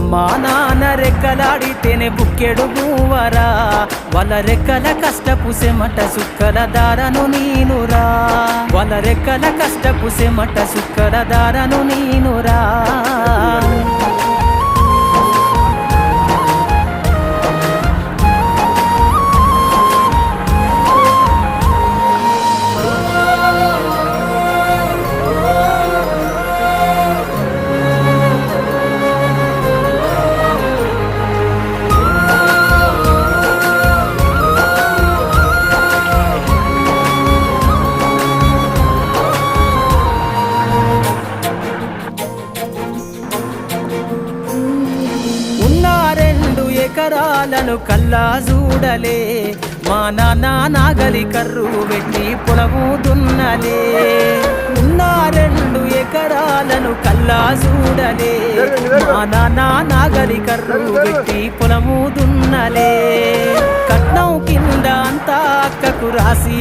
అమ్మా నాన్న రెక్కలాడితేనే బుక్కెడు గువ్వరా, వాళ్ళ రెక్కల కష్టపు సెమట సుక్కల దారను నీనురా, వాళ్ళ రెక్కల కష్టపు సెమట సుక్కల దారను నీనురా. ఎకరాలను కల్లా చూడలే, మా నాన్న నాగలి కర్రు పెట్టి పొలము దున్నలే. ఉన్న 2 ఎకరాలను కల్లా చూడలే, మా నాన్న నాగలి కర్రు పెట్టి పొలము దున్నలే. కట్నం కింద అంతా అక్కకు రాసి